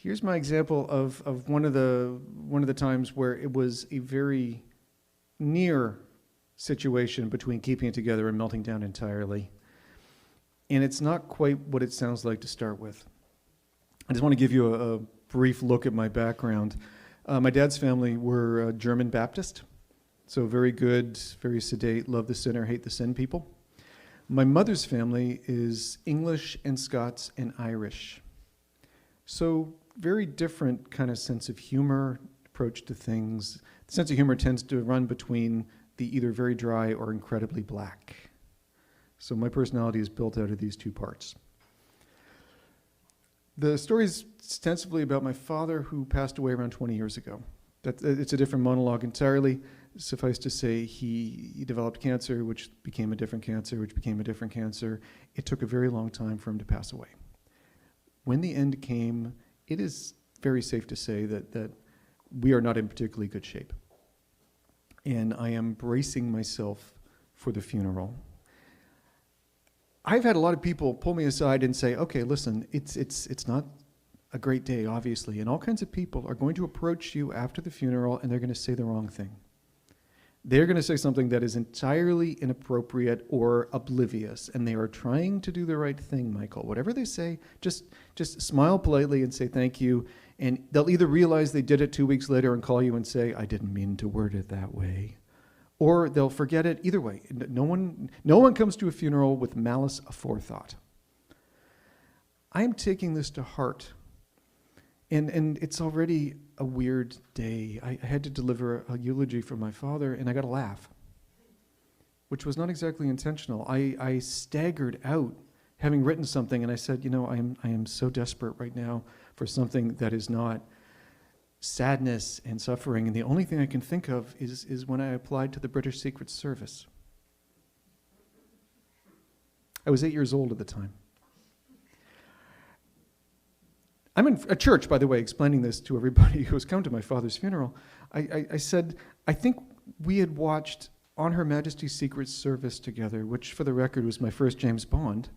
Here's my example of one of the times where it was a very near situation between keeping it together and melting down entirely. And it's not quite what it sounds like to start with. I just want to give you a brief look at my background. My dad's family were German Baptist, so very good, very sedate, love the sinner, hate the sin people. My mother's family is English and Scots and Irish. So very different kind of sense of humor, approach to things. The sense of humor tends to run between the either very dry or incredibly black. So my personality is built out of these two parts. The story is ostensibly about my father, who passed away around 20 years ago. It's a different monologue entirely. Suffice to say, he developed cancer, which became a different cancer, which became a different cancer. It took a very long time for him to pass away. When the end came, it is very safe to say that we are not in particularly good shape. And I am bracing myself for the funeral. I've had a lot of people pull me aside and say, okay, listen, it's not a great day, obviously, and all kinds of people are going to approach you after the funeral and they're going to say the wrong thing. They're going to say something that is entirely inappropriate or oblivious, and they are trying to do the right thing, Michael. Whatever they say, just smile politely and say thank you, and they'll either realize they did it 2 weeks later and call you and say, I didn't mean to word it that way, or they'll forget it. Either way, no one comes to a funeral with malice aforethought. I am taking this to heart, and it's already a weird day. I had to deliver a eulogy for my father, and I got a laugh, which was not exactly intentional. I staggered out, having written something, and I said, I am so desperate right now for something that is not sadness and suffering, and the only thing I can think of is when I applied to the British Secret Service. I was 8 years old at the time. I'm in a church, by the way, explaining this to everybody who has come to my father's funeral. I said, I think we had watched On Her Majesty's Secret Service together, which, for the record, was my first James Bond.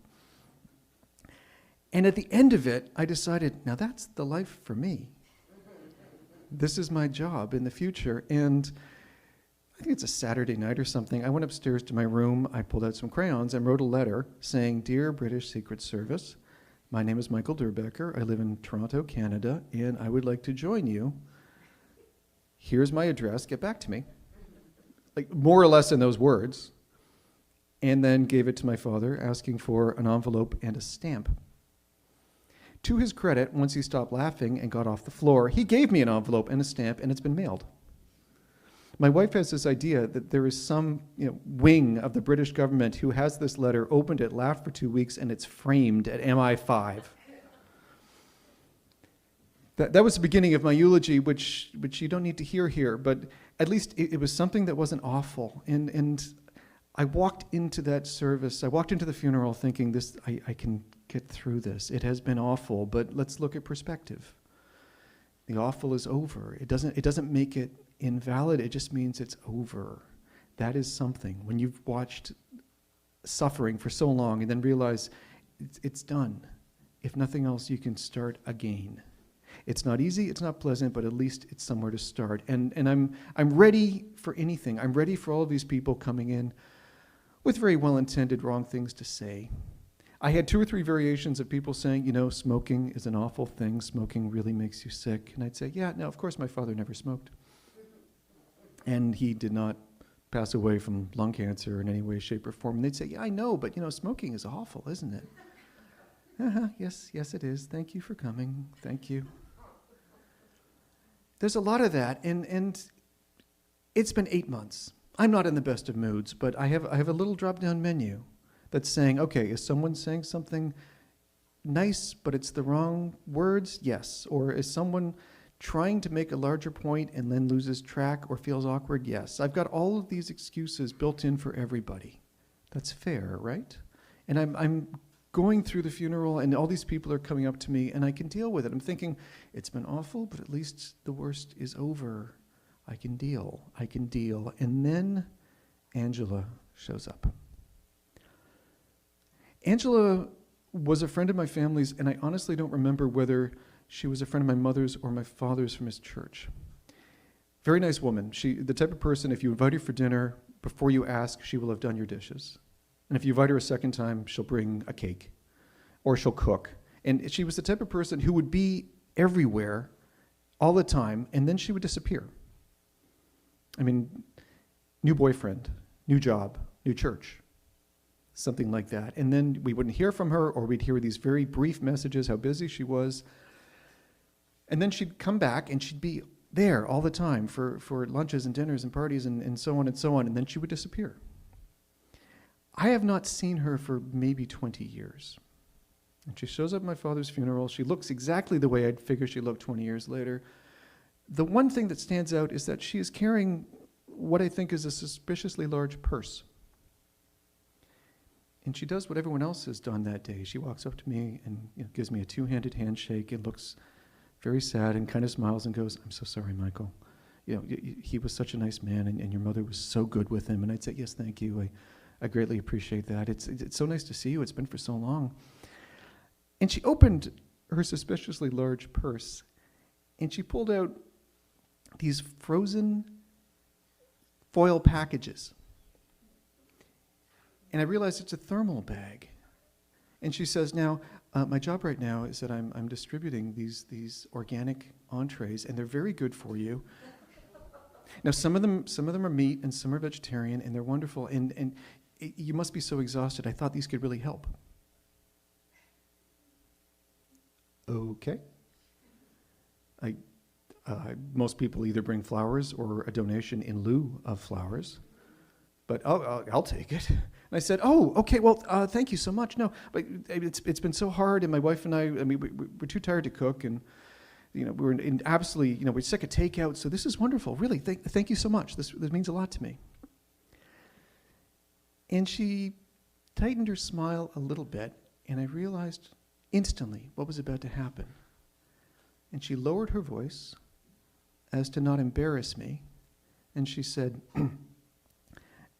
And at the end of it, I decided, now that's the life for me. This is my job in the future. And I think it's a Saturday night or something. I went upstairs to my room. I pulled out some crayons and wrote a letter saying, Dear British Secret Service, my name is Michael Durbecker. I live in Toronto, Canada, and I would like to join you. Here's my address. Get back to me. Like, more or less in those words. And then gave it to my father, asking for an envelope and a stamp. To his credit, once he stopped laughing and got off the floor, he gave me an envelope and a stamp, and it's been mailed. My wife has this idea that there is some wing of the British government who has this letter, opened it, laughed for 2 weeks, and it's framed at MI5. That was the beginning of my eulogy, which you don't need to hear here, but at least it was something that wasn't awful. And I walked into that service, I walked into the funeral thinking, I can get through this. It has been awful, but let's look at perspective. The awful is over. It doesn't make it invalid, it just means it's over. That is something. When you've watched suffering for so long and then realize it's done. If nothing else, you can start again. It's not easy, it's not pleasant, but at least it's somewhere to start. And I'm ready for anything. I'm ready for all of these people coming in with very well-intended wrong things to say. I had 2 or 3 variations of people saying, smoking is an awful thing. Smoking really makes you sick. And I'd say, yeah, no, of course my father never smoked. And he did not pass away from lung cancer in any way, shape, or form. And they'd say, yeah, I know, but smoking is awful, isn't it? Yes, it is. Thank you for coming. Thank you. There's a lot of that, and it's been 8 months. I'm not in the best of moods, but I have a little drop-down menu that's saying, okay, is someone saying something nice, but it's the wrong words? Yes. Or is someone trying to make a larger point and then loses track or feels awkward? Yes. I've got all of these excuses built in for everybody. That's fair, right? And I'm going through the funeral, and all these people are coming up to me, and I can deal with it. I'm thinking, it's been awful, but at least the worst is over. I can deal. And then Angela shows up. Angela was a friend of my family's, and I honestly don't remember whether she was a friend of my mother's or my father's from his church. Very nice woman. The type of person, if you invite her for dinner, before you ask, she will have done your dishes. And if you invite her a second time, she'll bring a cake or she'll cook. And she was the type of person who would be everywhere all the time, and then she would disappear. I mean, new boyfriend, new job, new church, something like that. And then we wouldn't hear from her, or we'd hear these very brief messages how busy she was. And then she'd come back and she'd be there all the time for lunches and dinners and parties and so on and so on, and then she would disappear. I have not seen her for maybe 20 years. And she shows up at my father's funeral. She looks exactly the way I'd figure she looked 20 years later. The one thing that stands out is that she is carrying what I think is a suspiciously large purse. And she does what everyone else has done that day. She walks up to me and gives me a two-handed handshake and looks very sad and kind of smiles and goes, "I'm so sorry, Michael. He was such a nice man, and your mother was so good with him." And I'd say, "Yes, thank you. I greatly appreciate that. It's so nice to see you. It's been for so long." And she opened her suspiciously large purse, and she pulled out these frozen foil packages. And I realized it's a thermal bag. And she says, "Now, my job right now is that I'm distributing these organic entrees, and they're very good for you. Now, some of them are meat, and some are vegetarian, and they're wonderful. And you must be so exhausted. I thought these could really help." Okay. Most people either bring flowers or a donation in lieu of flowers, but I'll take it. And I said, "Oh, okay, well, thank you so much. No, but it's been so hard, and my wife and I mean, we're too tired to cook, and we're in absolutely, we're sick of takeout, so this is wonderful. Really, thank you so much. This means a lot to me." And she tightened her smile a little bit, and I realized instantly what was about to happen. And she lowered her voice as to not embarrass me, and she said,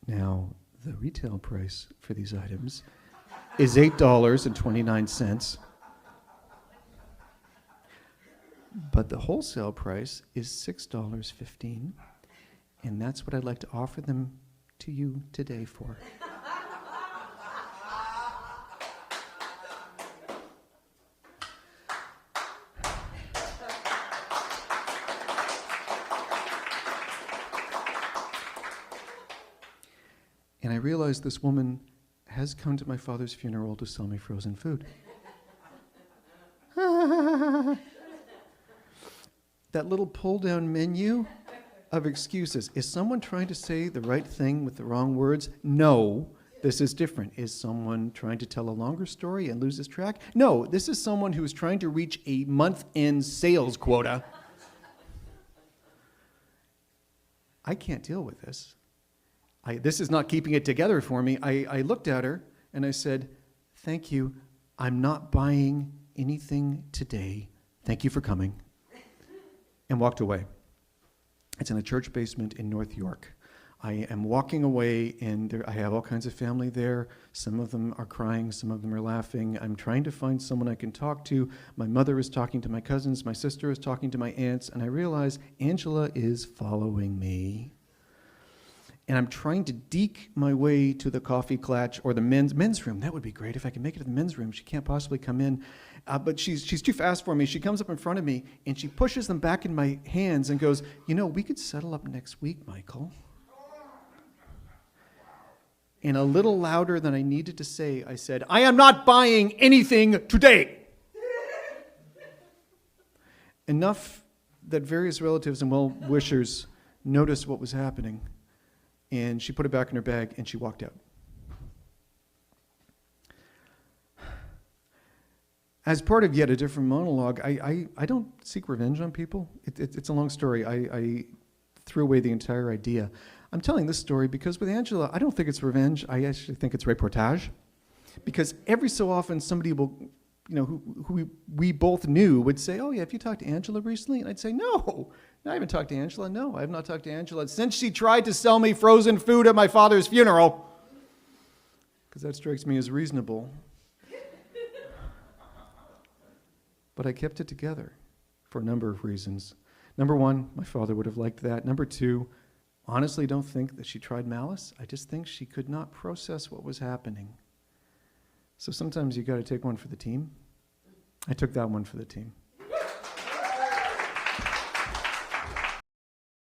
"Now, the retail price for these items is $8.29, but the wholesale price is $6.15, and that's what I'd like to offer them to you today for." And I realized this woman has come to my father's funeral to sell me frozen food. That little pull-down menu of excuses. Is someone trying to say the right thing with the wrong words? No, this is different. Is someone trying to tell a longer story and loses track? No, this is someone who is trying to reach a month-end sales quota. I can't deal with this. This is not keeping it together for me. I looked at her and I said, "Thank you. I'm not buying anything today. Thank you for coming." And walked away. It's in a church basement in North York. I am walking away, and I have all kinds of family there. Some of them are crying, some of them are laughing. I'm trying to find someone I can talk to. My mother is talking to my cousins, my sister is talking to my aunts, and I realize Angela is following me. And I'm trying to deke my way to the coffee clutch or the men's room. That would be great if I can make it to the men's room. She can't possibly come in. But she's too fast for me. She comes up in front of me, and she pushes them back in my hands and goes, "We could settle up next week, Michael." And a little louder than I needed to say, I said, "I am not buying anything today." Enough that various relatives and well-wishers noticed what was happening. And she put it back in her bag, and she walked out. As part of yet a different monologue, I don't seek revenge on people. It's a long story. I threw away the entire idea. I'm telling this story because with Angela, I don't think it's revenge. I actually think it's reportage. Because every so often, somebody will, who we both knew would say, "Oh yeah, have you talked to Angela recently?" And I'd say, No, I haven't talked to Angela. No, I have not talked to Angela since she tried to sell me frozen food at my father's funeral. Because that strikes me as reasonable. but I kept it together for a number of reasons. Number one, my father would have liked that. Number two, honestly don't think that she tried malice. I just think she could not process what was happening. So sometimes you got to take one for the team. I took that one for the team.